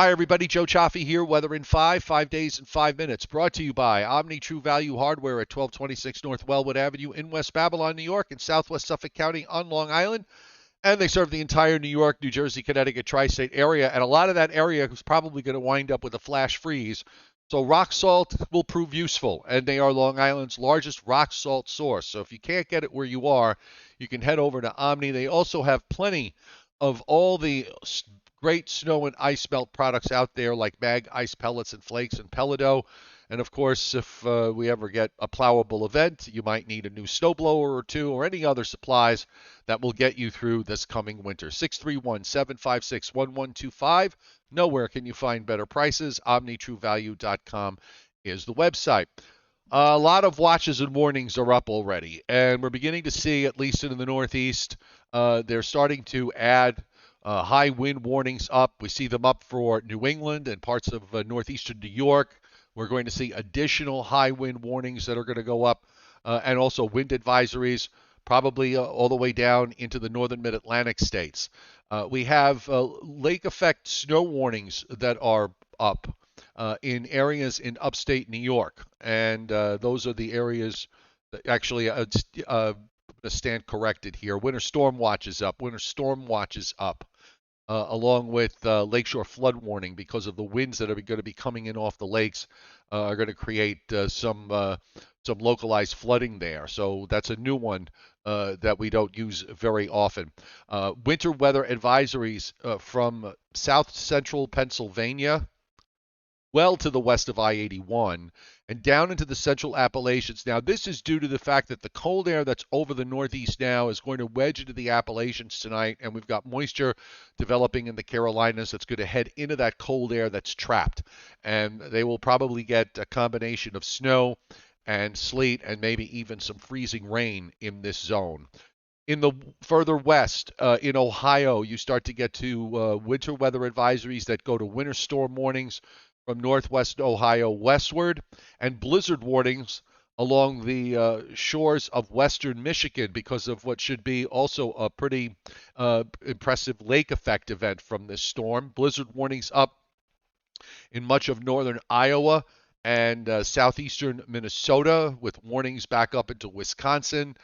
Hi, everybody. Joe Cioffi here. Weather in 5 days in 5 minutes. Brought to you by Omni True Value Hardware at 1226 North Wellwood Avenue in West Babylon, New York, and Southwest Suffolk County on Long Island. And they serve the entire New York, New Jersey, Connecticut tri-state area. And a lot of that area is probably going to wind up with a flash freeze. So rock salt will prove useful. And they are Long Island's largest rock salt source. So if you can't get it where you are, you can head over to Omni. They also have plenty of all the great snow and ice melt products out there like mag ice pellets and flakes and Pellido. And of course, if we ever get a plowable event, you might need a new snowblower or two or any other supplies that will get you through this coming winter. 631-756-1125. Nowhere can you find better prices. OmniTrueValue.com is the website. A lot of watches and warnings are up already, and we're beginning to see, at least in the Northeast, they're starting to add high wind warnings up. We see them up for New England and parts of northeastern New York. We're going to see additional high wind warnings that are going to go up, and also wind advisories, probably all the way down into the northern mid-Atlantic states. We have lake effect snow warnings that are up in areas in upstate New York, and those are the areas that actually stand corrected here. Winter storm watch is up. Winter storm watch is up. Along with lakeshore flood warning because of the winds that are going to be coming in off the lakes are going to create some localized flooding there. So that's a new one that we don't use very often. Winter weather advisories from south central Pennsylvania well to the west of I-81 and down into the central Appalachians. Now, this is due to the fact that the cold air that's over the Northeast now is going to wedge into the Appalachians tonight, and we've got moisture developing in the Carolinas that's going to head into that cold air that's trapped. And they will probably get a combination of snow and sleet and maybe even some freezing rain in this zone. In the further west, in Ohio, you start to get to winter weather advisories that go to winter storm warnings from northwest Ohio westward, and blizzard warnings along the shores of western Michigan because of what should be also a pretty impressive lake effect event from this storm. Blizzard warnings up in much of northern Iowa and southeastern Minnesota, with warnings back up into Wisconsin.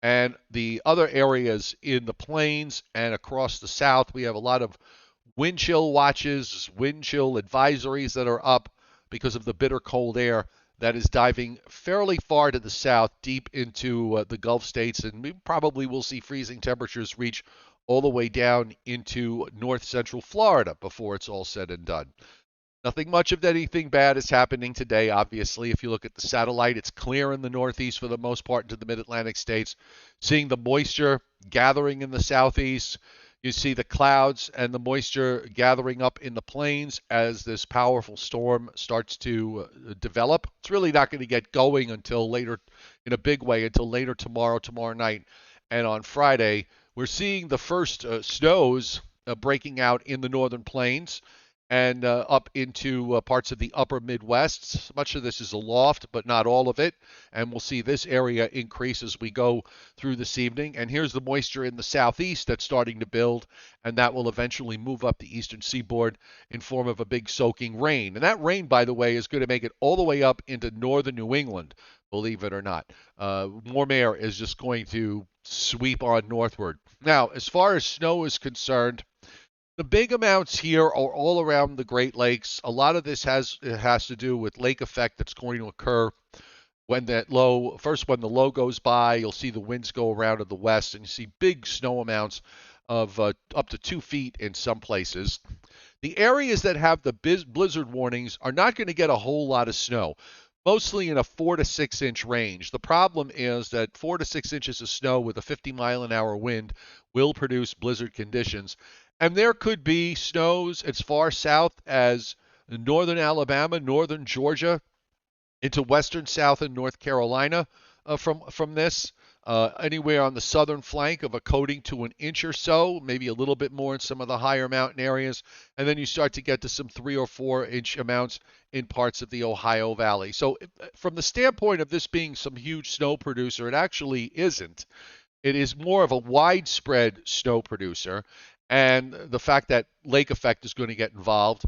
And the other areas in the plains and across the south, we have a lot of wind chill watches, wind chill advisories that are up because of the bitter cold air that is diving fairly far to the south, deep into the Gulf states, and we probably will see freezing temperatures reach all the way down into north central Florida before it's all said and done. Nothing much of anything bad is happening today, obviously. If you look at the satellite, it's clear in the Northeast for the most part into the mid-Atlantic states. Seeing the moisture gathering in the Southeast, you see the clouds and the moisture gathering up in the plains as this powerful storm starts to develop. It's really not going to get going until later, in a big way, until later tomorrow night, and on Friday. We're seeing the first snows breaking out in the northern plains and up into parts of the upper Midwest. Much of this is aloft, but not all of it. And we'll see this area increase as we go through this evening. And here's the moisture in the southeast that's starting to build, and that will eventually move up the eastern seaboard in form of a big soaking rain. And that rain, by the way, is going to make it all the way up into northern New England, believe it or not. Warm air is just going to sweep on northward. Now, as far as snow is concerned, the big amounts here are all around the Great Lakes. A lot of this has to do with lake effect that's going to occur when that low, first when the low goes by, you'll see the winds go around to the west, and you see big snow amounts of up to 2 feet in some places. The areas that have the blizzard warnings are not going to get a whole lot of snow, mostly in a 4 to 6 inch range. The problem is that 4 to 6 inches of snow with a 50-mile-an-hour wind will produce blizzard conditions. And there could be snows as far south as northern Alabama, northern Georgia, into western South and North Carolina from this. Anywhere on the southern flank of a coating to an inch or so, maybe a little bit more in some of the higher mountain areas. And then you start to get to some 3 or 4 inch amounts in parts of the Ohio Valley. So from the standpoint of this being some huge snow producer, it actually isn't. It is more of a widespread snow producer. And the fact that lake effect is going to get involved.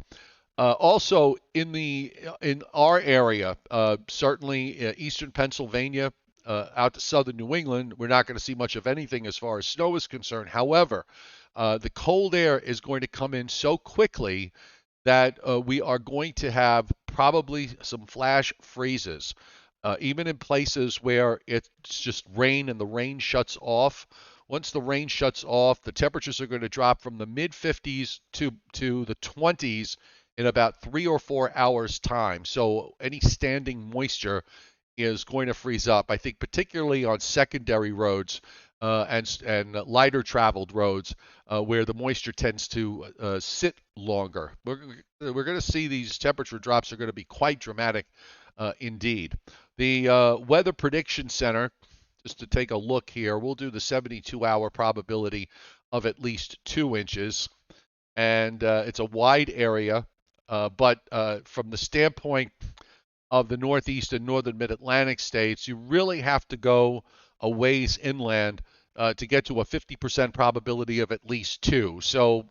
Also in our area, certainly eastern Pennsylvania, out to southern New England, we're not going to see much of anything as far as snow is concerned. However, the cold air is going to come in so quickly that we are going to have probably some flash freezes. Even in places where it's just rain and the rain shuts off. Once the rain shuts off, the temperatures are going to drop from the mid 50s to the 20s in about 3 or 4 hours' time. So any standing moisture is going to freeze up. I think particularly on secondary roads and lighter traveled roads where the moisture tends to sit longer. We're going to see these temperature drops are going to be quite dramatic indeed. The Weather Prediction Center, just to take a look here, we'll do the 72-hour probability of at least 2 inches, and it's a wide area. But from the standpoint of the Northeast and Northern Mid-Atlantic states, you really have to go a ways inland to get to a 50% probability of at least 2. So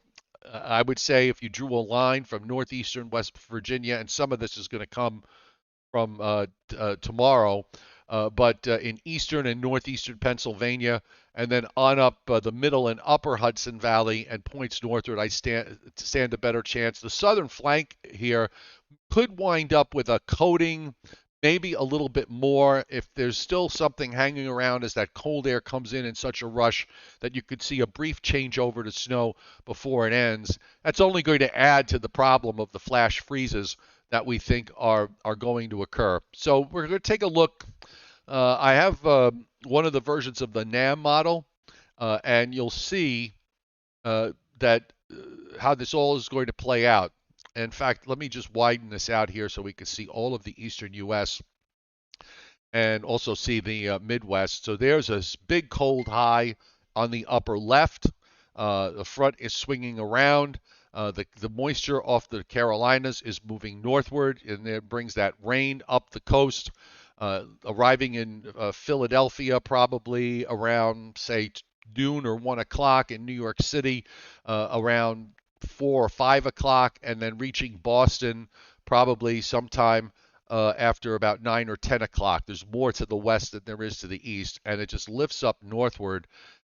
I would say if you drew a line from northeastern West Virginia, and some of this is going to come from tomorrow, but in eastern and northeastern Pennsylvania, and then on up the middle and upper Hudson Valley and points northward, I stand a better chance. The southern flank here could wind up with a coating, maybe a little bit more if there's still something hanging around as that cold air comes in such a rush that you could see a brief change over to snow before it ends. That's only going to add to the problem of the flash freezes that we think are going to occur. So we're going to take a look. I have one of the versions of the NAM model, and you'll see that how this all is going to play out. In fact, let me just widen this out here so we can see all of the eastern U.S. and also see the Midwest. So there's a big cold high on the upper left. The front is swinging around. The moisture off the Carolinas is moving northward, and it brings that rain up the coast, arriving in Philadelphia probably around, say, noon or 1 o'clock, in New York City around 4 or 5 o'clock, and then reaching Boston probably sometime after about 9 or 10 o'clock. There's more to the west than there is to the east, and it just lifts up northward.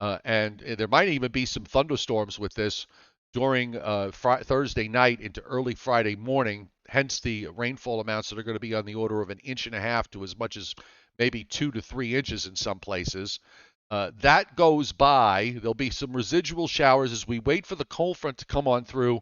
And there might even be some thunderstorms with this during Thursday night into early Friday morning, hence the rainfall amounts that are going to be on the order of 1.5 inches to as much as maybe 2 to 3 inches in some places. That goes by. There'll be some residual showers as we wait for the cold front to come on through.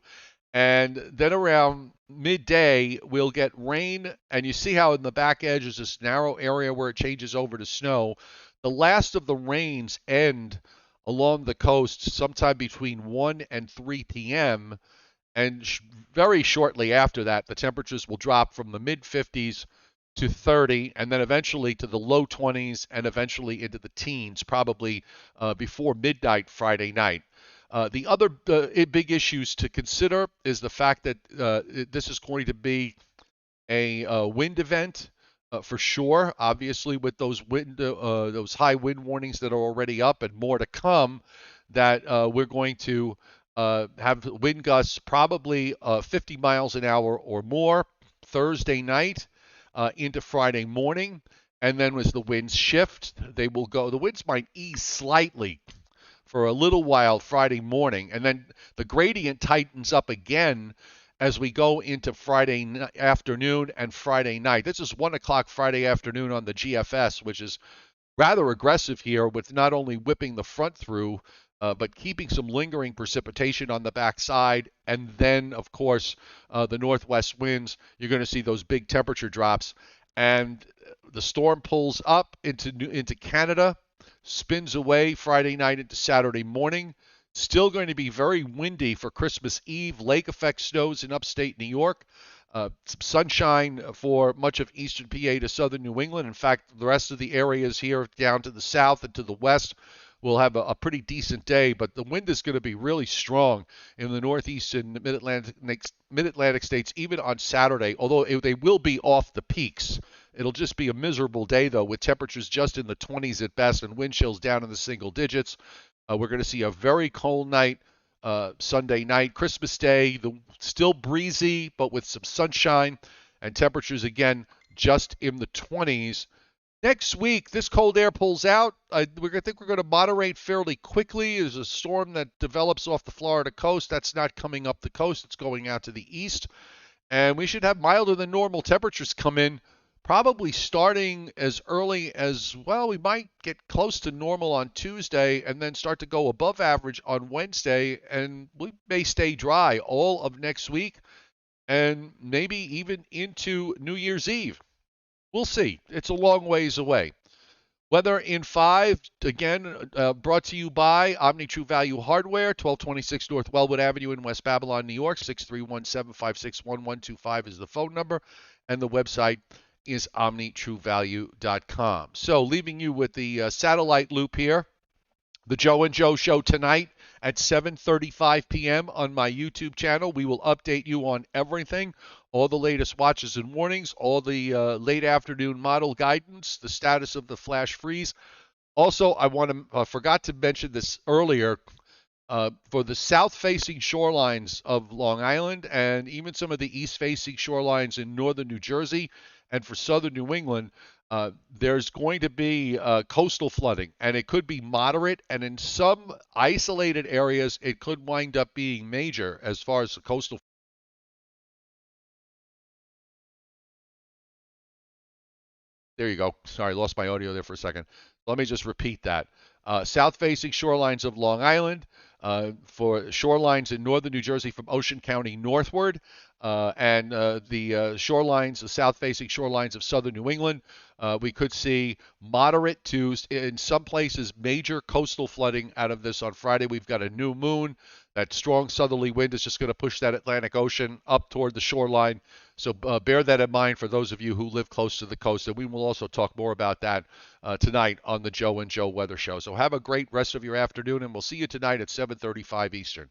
And then around midday, we'll get rain. And you see how in the back edge is this narrow area where it changes over to snow. The last of the rains end along the coast sometime between 1 and 3 p.m. And very shortly after that, the temperatures will drop from the mid 50s to 30, and then eventually to the low 20s, and eventually into the teens, probably before midnight Friday night. The other big issues to consider is the fact that this is going to be a wind event for sure. Obviously, with those high wind warnings that are already up and more to come, that we're going to have wind gusts probably 50 miles an hour or more Thursday night into Friday morning. And then as the winds shift, they will go. The winds might ease slightly for a little while Friday morning, and then the gradient tightens up again as we go into Friday afternoon and Friday night. This is 1 o'clock Friday afternoon on the GFS, which is rather aggressive here, with not only whipping the front through, but keeping some lingering precipitation on the backside. And then, of course, the northwest winds, you're going to see those big temperature drops. And the storm pulls up into Canada, spins away Friday night into Saturday morning. Still going to be very windy for Christmas Eve. Lake effect snows in upstate New York. Some sunshine for much of eastern PA to southern New England. In fact, the rest of the areas here down to the south and to the west will have a pretty decent day, but the wind is going to be really strong in the northeast and mid-Atlantic states, even on Saturday, although they will be off the peaks. It'll just be a miserable day, though, with temperatures just in the 20s at best and wind chills down in the single digits. We're going to see a very cold night Sunday night. Christmas Day, still breezy, but with some sunshine, and temperatures again just in the 20s. Next week, this cold air pulls out. I think we're going to moderate fairly quickly. There's a storm that develops off the Florida coast. That's not coming up the coast. It's going out to the east. And we should have milder than normal temperatures come in, probably starting as early as, well, we might get close to normal on Tuesday and then start to go above average on Wednesday. And we may stay dry all of next week and maybe even into New Year's Eve. We'll see. It's a long ways away. Weather in 5, again, brought to you by Omni True Value Hardware, 1226 North Wellwood Avenue in West Babylon, New York. 631-756-1125 is the phone number, and the website is omnitruevalue.com. So leaving you with the satellite loop here. The Joe and Joe Show tonight at 7:35 p.m. on my YouTube channel. We will update you on everything, all the latest watches and warnings, all the late afternoon model guidance, the status of the flash freeze. Also, I forgot to mention this earlier. For the south-facing shorelines of Long Island and even some of the east-facing shorelines in northern New Jersey and for southern New England, there's going to be coastal flooding, and it could be moderate, and in some isolated areas, it could wind up being major as far as the coastal. There you go. Sorry, lost my audio there for a second. Let me just repeat that. South-facing shorelines of Long Island, for shorelines in northern New Jersey from Ocean County northward, and the shorelines, the south-facing shorelines of southern New England, we could see moderate to, in some places, major coastal flooding out of this on Friday. We've got a new moon. That strong southerly wind is just going to push that Atlantic Ocean up toward the shoreline. So bear that in mind for those of you who live close to the coast. And we will also talk more about that tonight on the Joe and Joe Weather Show. So have a great rest of your afternoon, and we'll see you tonight at 7:35 Eastern.